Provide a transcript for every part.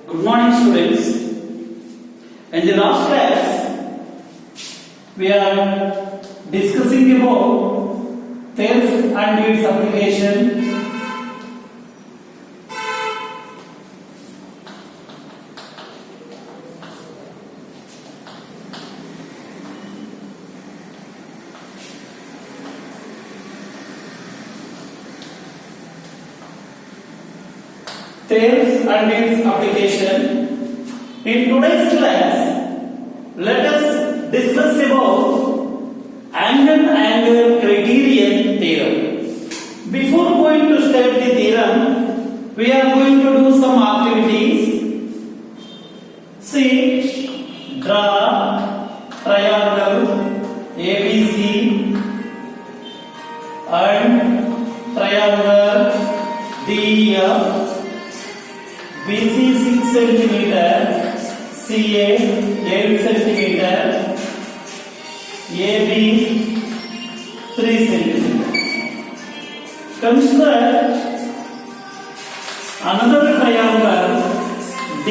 Good morning, students. In the last class, we are discussing about Thales and its application. Thales and its application. In today's class, let us discuss about angle criterion theorem. Before going to state the theorem, we are going to do some activities. See, draw triangle ABC and triangle DEF. BC 6 cm, CA 8 cm, AB 3 cm. Consider another triangle D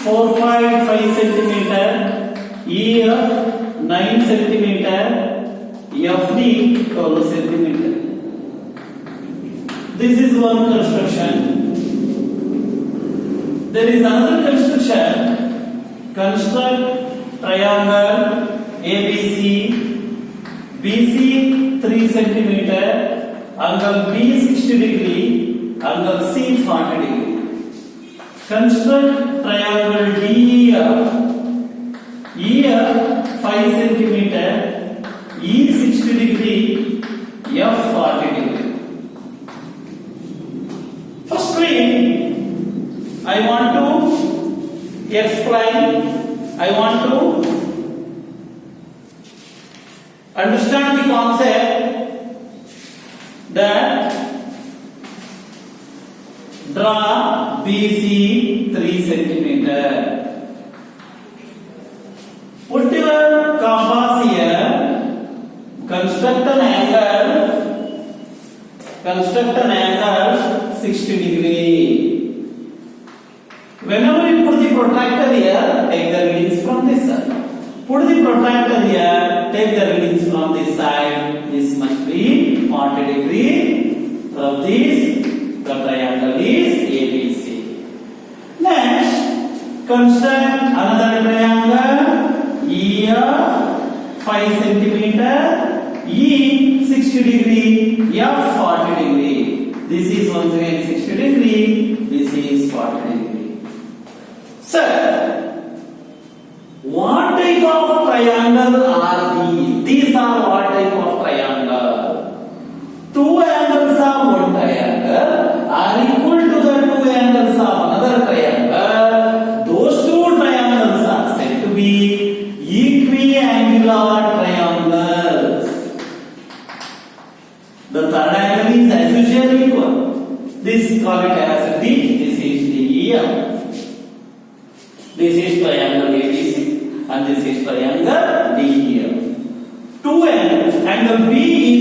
4.5 cm, EF 9 cm, FD 12 cm. This is one construction. There is another construction. Construct triangle ABC, BC 3 cm, angle B 60 degree, angle C 40 degree. Construct triangle DEF, EF 5 cm, E 60 degree, F 40 degree. Firstly, I want to explain, I want to understand the concept that draw BC 3 cm. Put your compass here, construct an angle 60 degree. Whenever you put the protractor here, take the readings from this side. Put the protractor here, take the readings from this side. This must be 40 degree. From this, the triangle is ABC. Next, construct another triangle EF 5 cm, E 60 degree, F 40 degree. This is once again 60 degree. This is 40 degree. Sir, what type of triangle are these? These are what type of triangle? Two angles of one triangle are equal to the two angles of another triangle. Those two triangles are said to be equiangular triangles. The third angle is as usual equal. This is called as D. This is the EF. This is triangle ABC and this is triangle DEF. Two angles. Angle B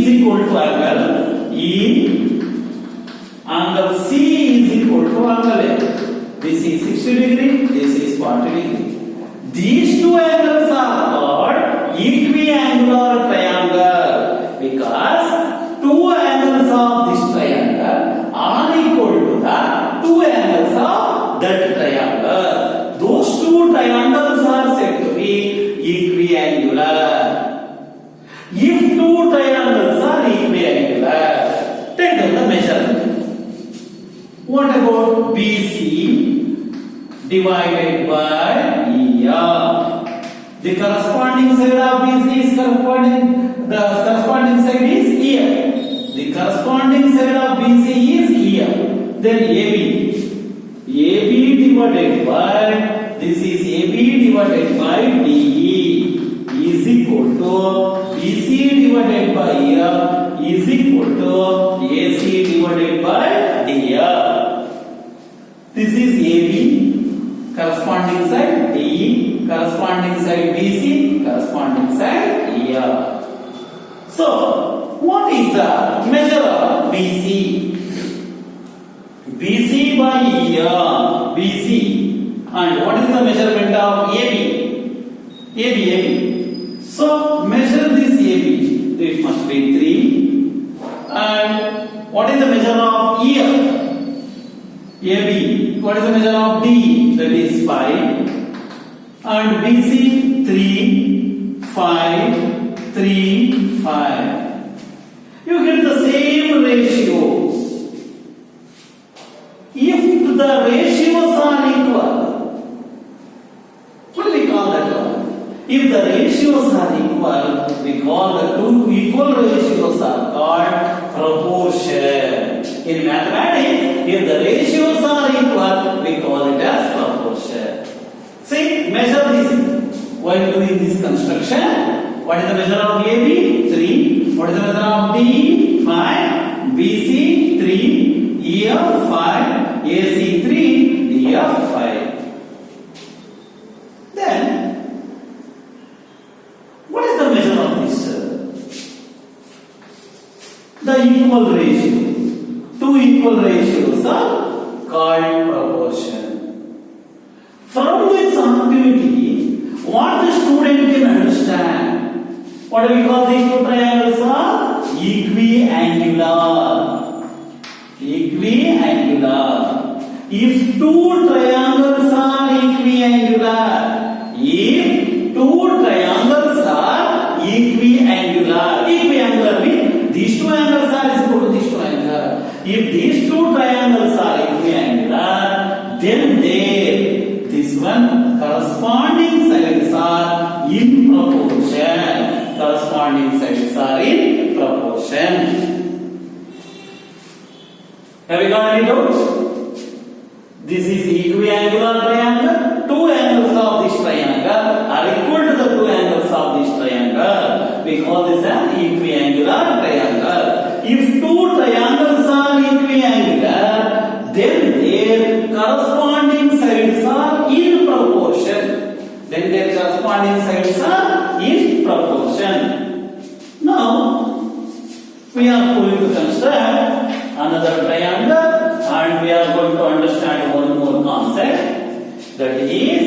is equal to angle E. Angle C is equal to angle A. This is 60 degree. This is 40 degree. These two angles are called equiangular triangle because two angles of this triangle are equal to the two angles of that triangle. Those two triangles are said to be equiangular. If two triangles are equiangular, take down the measurement. What about BC divided by EF? The corresponding side of BC is corresponding. The corresponding side is EF. The corresponding side of BC is EF. Then AB. AB divided by, this is AB divided by DE is equal to BC divided by EF is equal to AC divided by DF. This is AB, corresponding side DE, corresponding side BC, corresponding side EF. So, what is the measure of BC? BC by EF. BC And what is the measurement of AB? AB. So measure this AB. It must be 3. And what is the measure of EF? AB. What is the measure of D? That is 5. And BC 3, 5, 3, 5. You get the same ratios. If the ratios are equal, what do we call that one? If the ratios are equal, we call the two equal ratios are called proportion. In mathematics, if the ratios are equal, we call it as proportion. See, measure this while doing this construction. What is the measure of AB? 3. What is the measure of D? 5. BC 3. EF 5. AC 3. DF 5. Then, what is the measure of this? The equal ratio. Two equal ratios are called proportion. From this activity, what the student can understand? What do we call these two triangles are? Equiangular. Equiangular. If two triangles are equiangular, equiangular means these two angles are equal to these two angles. If these two triangles are equiangular, then this one corresponding sides are in proportion. Corresponding sides are in proportion. Have you got any doubts? This is equiangular triangle. Two angles of this triangle are equal to the two angles of this triangle. We call this an equiangular triangle. If two triangles are equiangular, then their corresponding sides are in proportion. Now, we are going to construct another triangle and we are going to understand one more concept, that is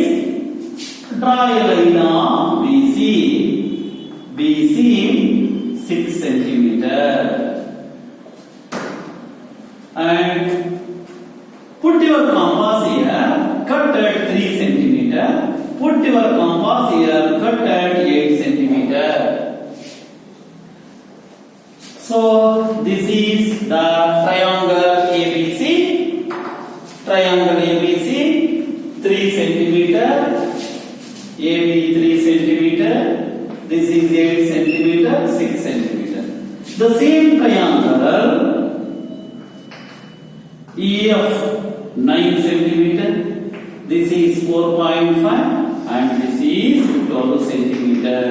draw a line of BC 6 centimeter and put your compass here, cut at 3 centimeter. Put your compass here, cut at 8 centimeter. So this is the triangle ABC. Triangle ABC, 3 centimeter. AB 3 centimeter. This is 8 centimeter, 6 centimeter. The same triangle EF 9 centimeter. This is 4.5 and this is 12 centimeter.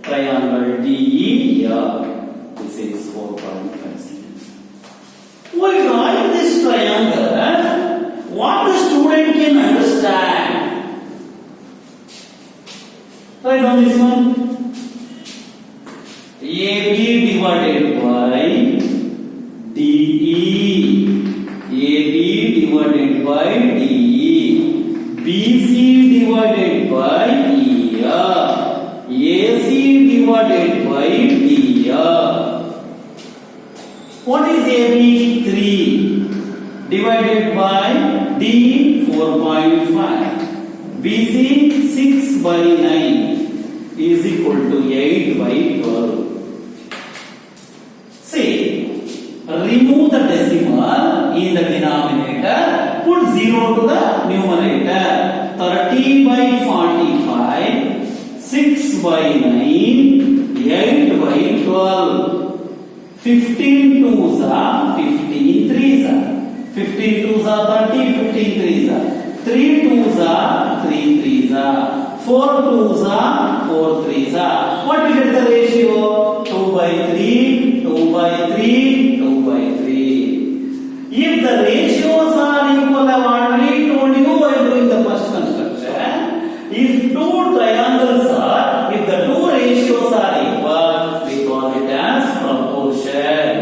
Triangle DEF. This is 4.5 centimeter. While drawing this triangle, what the student can understand? Write down this one. AB divided by DE. AB divided by DE. BC divided by EF. AC divided by DF. What is AB? 3 divided by D 4.5. BC 6 by 9 is equal to 8 by 12. See, remove the decimal in the denominator, put 0 to the numerator. 30 by 45, 6 by 9, 8 by 12. 15 twos are 15 threes are. 15 twos are 30, 15 threes are. 3 twos are 3 threes are. 4 twos are 4 threes are. What will get the ratio? 2 by 3, 2 by 3, 2 by 3. If the ratios are equal, I have already told you while doing the first construction. If two triangles are, if the two ratios are equal, we call it as proportion.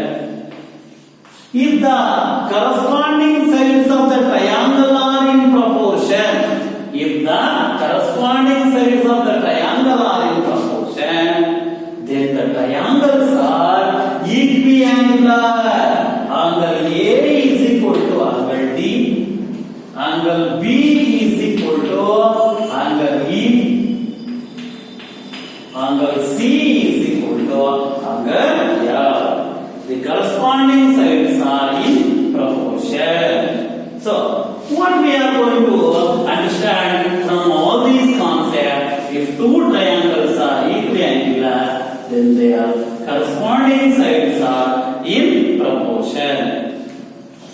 If the corresponding sides of the triangle are in proportion, if the corresponding sides of the triangle are in proportion, then the triangles are equiangular. Angle A is equal to angle D, angle B is equal to angle E, angle C is equal to angle F. The corresponding sides are in proportion. So, what we are going to understand from all these concepts, if two triangles are equiangular, then their corresponding sides are in proportion.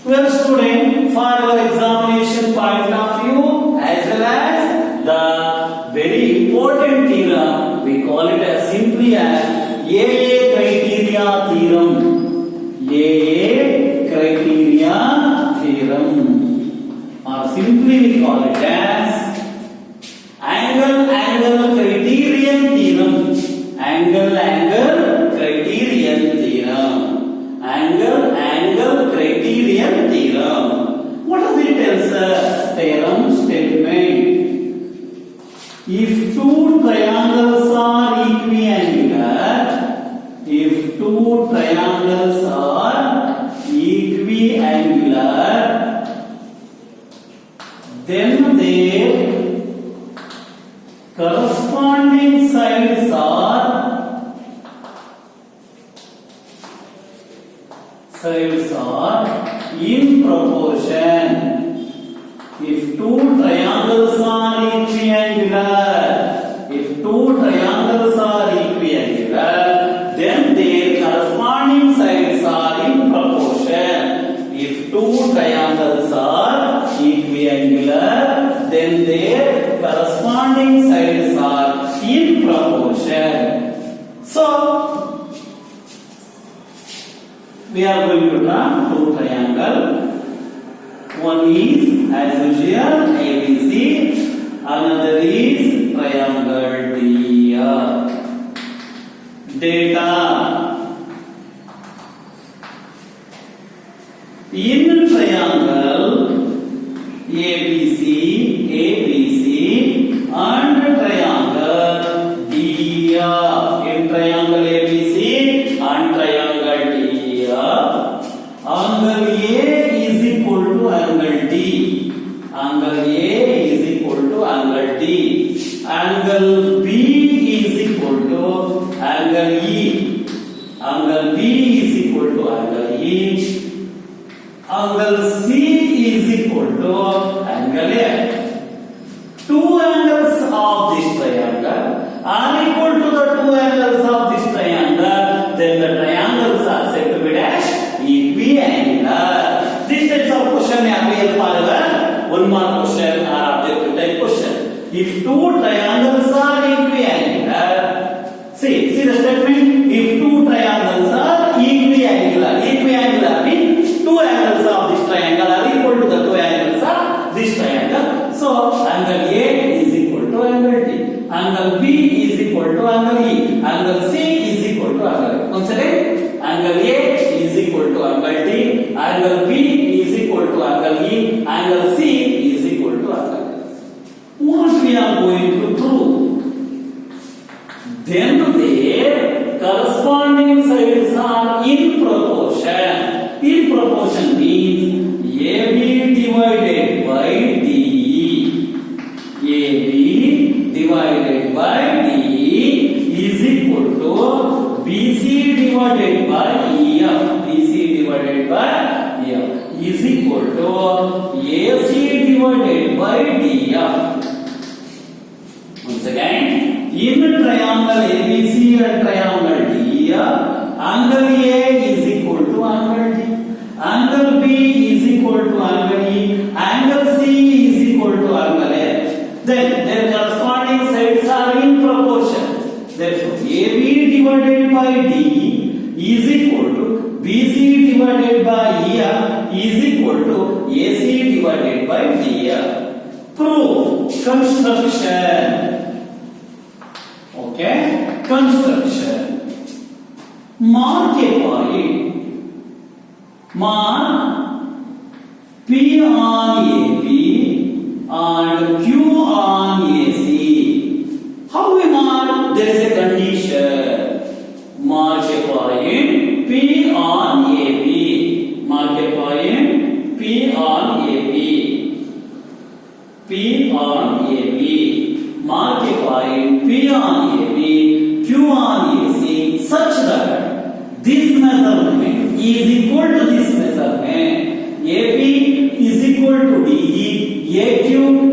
Well, student, for our examination point of view, as well as the very important theorem, we call it as simply as AA criteria theorem. AA criteria theorem, or simply we call it as angle criterion theorem. Angle criterion theorem. Angle criterion theorem. What does it tell us? Theorem statement. If two triangles are equiangular, if two triangles are equiangular, then their corresponding sides are in proportion. If two triangles are equiangular, then their corresponding sides are in proportion. If two triangles are equiangular, then their corresponding sides are in proportion. So, we are going to draw two triangles. One is as usual ABC, another is triangle DR. Data. In triangle ABC and triangle DR. In triangle ABC and triangle DR, angle A is equal to angle D. Angle A is equal to angle D. Angle B is equal to angle E. Angle B is equal to angle E. Angle C is equal to angle F. Two angles of this triangle are equal to the two angles of this triangle, then the triangles are said to be dash equiangular. This types of question appear forever. One more question or objective type question. If two triangles are equiangular, see the statement. If two triangles are equiangular means two angles of this triangle are equal to the two angles of this triangle. So angle A is equal to angle D. Angle B is equal to angle E. Angle C is equal to angle F. Once again, angle A is equal to angle D. Angle B is equal to angle E. Angle C is equal to angle F. What we are going to prove? Then their corresponding sides are in proportion. In proportion means AB divided by DE. AB divided by DE is equal to BC divided by EF. BC divided by EF is equal to AC divided by DF. Once again, in triangle ABC and triangle DEF, angle A is equal to angle D. Angle B is equal to angle E. Angle C is equal to angle F. Then their corresponding sides are in proportion. Therefore, AB divided by DE is equal to BC divided by EF is equal to AC divided by DF. Proof. Construction. Okay? Construction. Mark a point. mark P on AB and Q on AC. How we mark? There is a condition. Mark a point P on AB. Mark a point P on AB. P on AB. Mark a point P on AB, Q on AC, such that this measurement is equal to this measurement. AP is equal to DE, AQ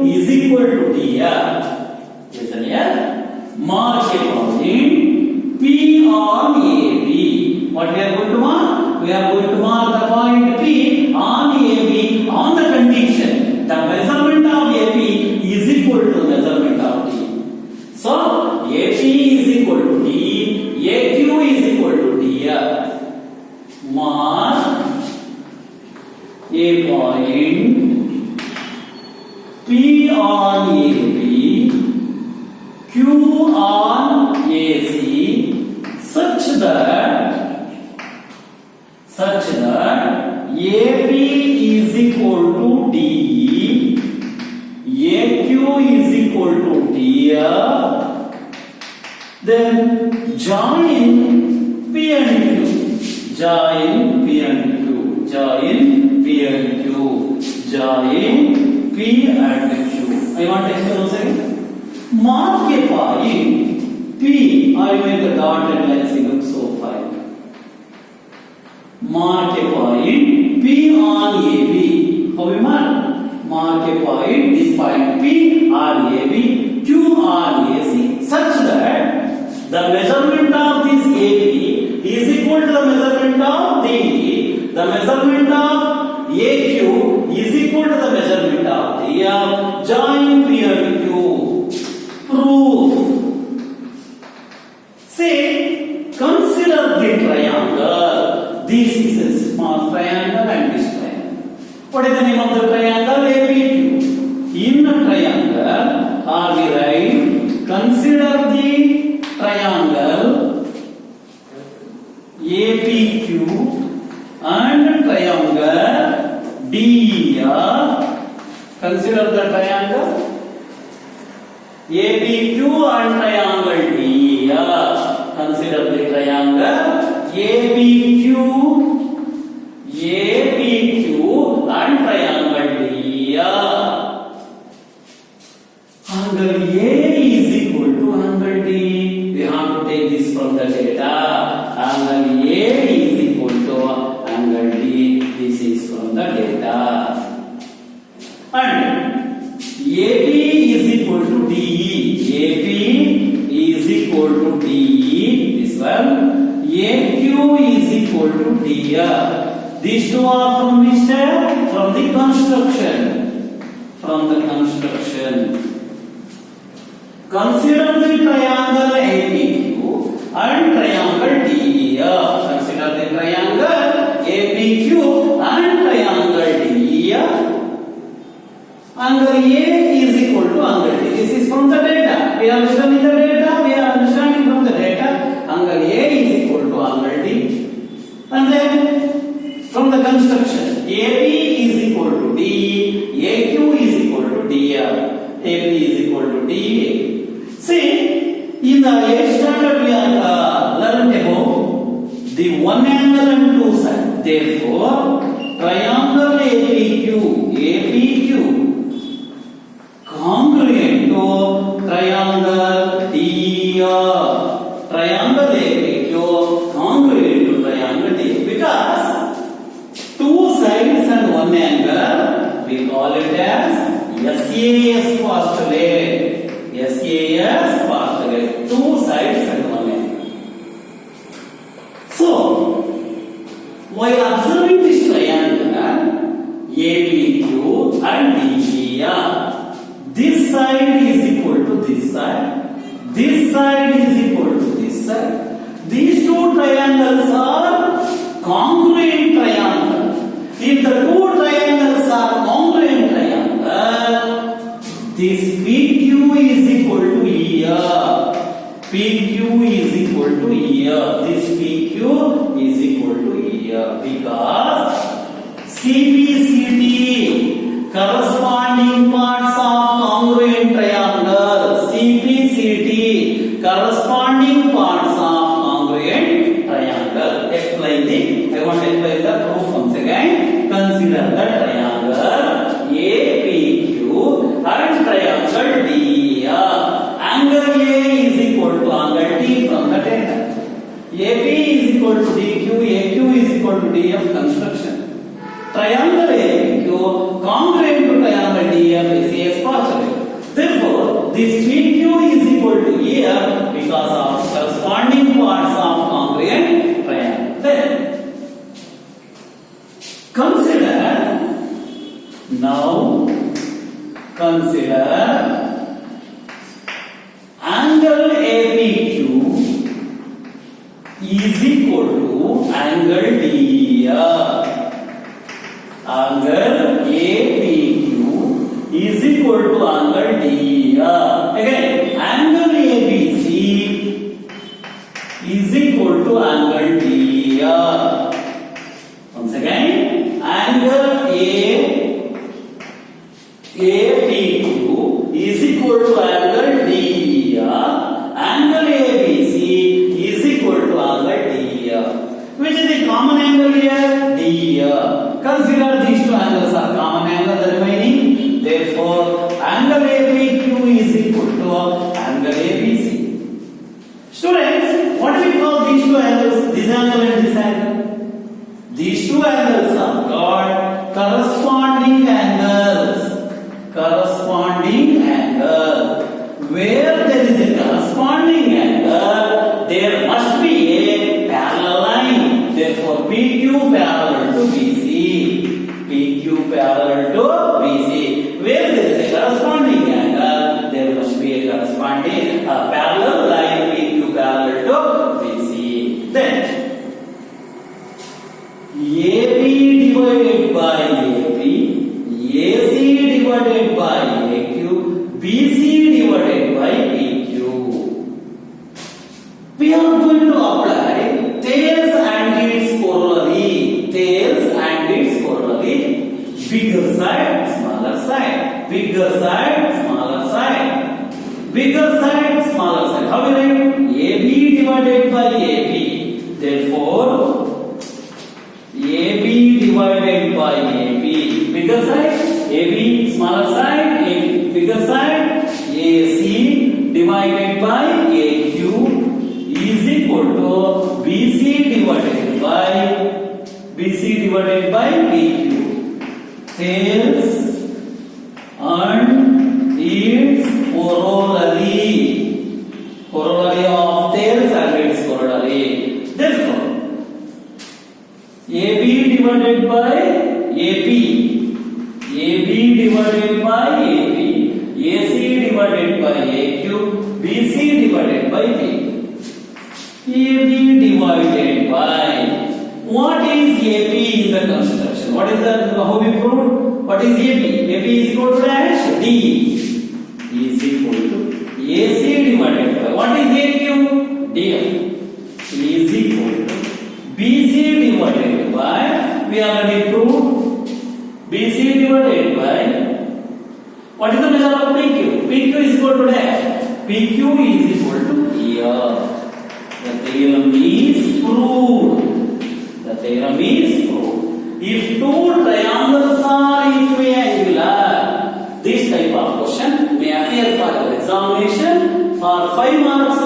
is equal to DR. Listen here. Mark a point P on AB. What we are going to mark? We are going to mark the point P on AB on the condition the measurement of AP is equal to measurement of D. So AP is equal to D, AQ is equal to DR. Mark a point P on AB, Q on AC, such that AP is equal to DE, AQ is equal to DR, then join P and Q, join P and Q, join P and Q, join P and Q. I want to explain. Mark a point P. I make the dotted lines. It looks so fine. Mark a point P on AB. How we mark? Mark a point, this point P on AB, Q on AC, such that the measurement of this AB is equal to the measurement of DE. The measurement of AQ is equal to the measurement of DR. Join P and Q. Proof. Say, consider the triangle. This is a small triangle and this triangle. What is the name of the triangle? APQ. In the triangle, or we write, consider the triangle APQ and triangle DER. Consider the triangle APQ and triangle DER. Consider the triangle APQ and triangle DER. Angle A is equal to angle D. We have to take this from the data. Angle A is equal to angle D. This is from the data. And AB is equal to DE. AP is equal to DE. This one. AQ is equal to DR. These two are from which type? From the construction. From the construction. Consider the triangle APQ and triangle DER. Consider the triangle APQ and triangle DER. Angle A is equal to angle D. This is from the data. We are understanding the data. We are understanding from the data. Angle A is equal to angle D. And then from the construction, AB is equal to D, AQ is equal to DR, AP is equal to DA. See, in the 8th standard we are learned about the one angle and two sides. Therefore, triangle APQ congruent to triangle DER. Triangle APQ congruent to triangle DER. Because two sides and one angle, we call it as SAS postulate. SAS postulate. Two sides and one angle. So, while observing this triangle APQ and DER, this side is equal to this side. This side is equal to this side. These two triangles are congruent triangle. If the two triangles are congruent triangle, this PQ is equal to ER. PQ is equal to ER. This PQ is equal to ER because triangle APQ congruent to triangle DF is AS partially. Therefore, this PQ is equal to EF because of corresponding parts of congruent triangle. Then, consider angle APQ is equal to angle DEF. Angle APQ is equal to angle DEF. Again, angle ABC is equal to angle DEF. Once again, angle APQ is equal to angle DEF. Angle ABC is equal to angle DEF. Which is the common angle here? DEF. Consider these two angles are common angle, the remaining. Therefore, angle APQ is equal to angle ABC. Students, what do we call these two angles? This angle and this angle. These two angles are called corresponding angles. Corresponding angle. Where there is a corresponding angle, there must be a parallel line. Therefore, PQ parallel to BC. PQ parallel to BC. Where there is a corresponding angle, there must be a corresponding parallel line. PQ parallel to BC. Then, AB divided by AP, AC divided by AQ, BC divided by PQ. We are going to apply Thales and its corollary. Thales and its corollary. Bigger side, smaller side. Bigger side, smaller side. Bigger side, smaller side. How will I write? AB divided by AP. Therefore, AB divided by AP. Bigger side, AB, smaller side, AB. Bigger side, AC divided by AQ is equal to BC divided by PQ. Thales and its corollary. Corollary of Thales and its corollary. Therefore, AB divided by AP, AB divided by AP, AC divided by AQ, BC divided by PQ. AB divided by, what is AP in the construction? What is that? How we proved? What is AP? AP is equal to dash D is equal to AC divided by, what is AQ? DF is equal to BC divided by, we already proved, BC divided by, what is the measure of PQ? PQ is equal to dash. PQ is equal to EF. The theorem is proved. The theorem is proved. If two triangles are equiangular, this type of question may appear for your examination for 5 marks.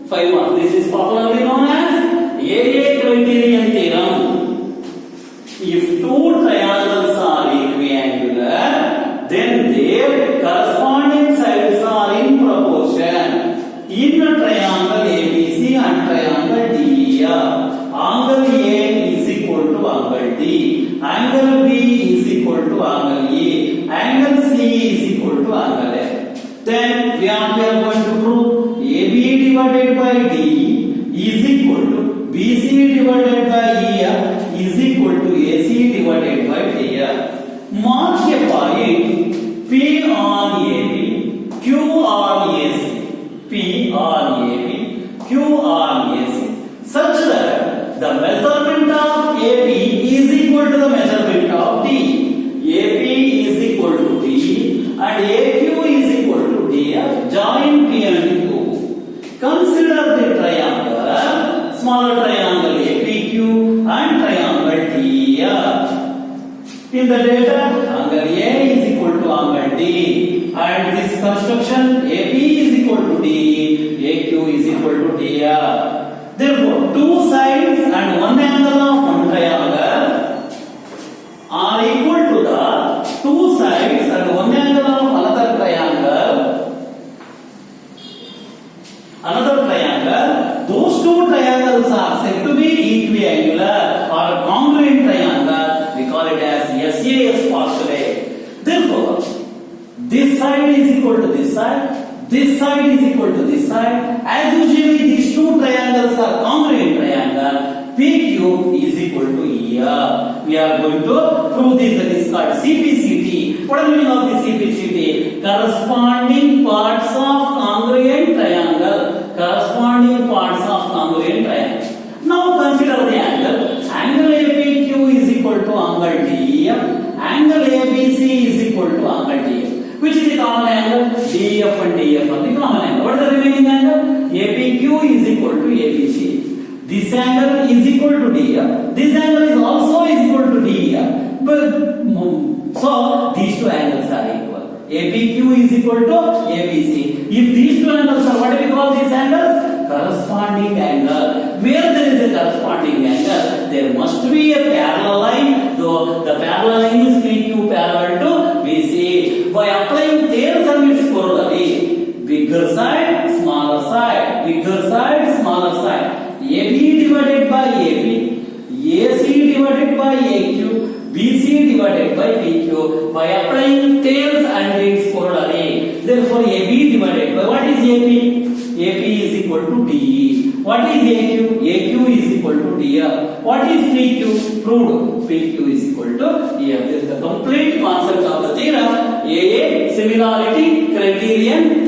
5 marks. This is popularly known as AA criterion theorem. If two triangles are equiangular, then their corresponding sides are in proportion. In a triangle ABC and triangle DEF, angle A is equal to angle D, angle B is equal to angle E, angle C is equal to angle F. Then we are going to prove AB divided by D is equal to BC divided by EF is equal to AC divided by DF. Mark a point P on AB, Q on AC, P on AB, Q on AC, such that the measurement of AB is equal to the measurement of D. AB is equal to D and AQ is equal to DF. Join P and Q. Consider the triangle, smaller triangle APQ and triangle DEF. In the data, angle A is equal to angle D, and this construction AP is equal to D, AQ is equal to DF. Therefore, two sides and one angle of one triangle this side is equal to this side. As usually, these two triangles are congruent triangle. PQ is equal to EF. We are going to prove this. That is called CPCT. What is the meaning of this CPCT? Corresponding parts of congruent triangle. Corresponding parts of congruent triangle. Now consider the angle. Angle APQ is equal to angle DEF. Angle ABC is equal to angle DF. Which is the common angle? DF and DF are the common angle. What is the remaining angle? APQ is equal to ABC. This angle is equal to DF. This angle is also equal to DF. But so these two angles are equal. APQ is equal to ABC. If these two angles are, what do we call these angles? Corresponding angle. Where there is a corresponding angle, there must be a parallel line. So the parallel line is PQ parallel to BC. By applying Thales and its corollary, bigger side, smaller side, bigger side, smaller side. AB divided by AP, AC divided by AQ, BC divided by PQ. By applying Thales and its corollary, therefore AB divided by, what is AP? AP is equal to DE. What is AQ? AQ is equal to DF. What is PQ? Proved. PQ is equal to EF. This is the complete concept of the theorem. AA similarity criterion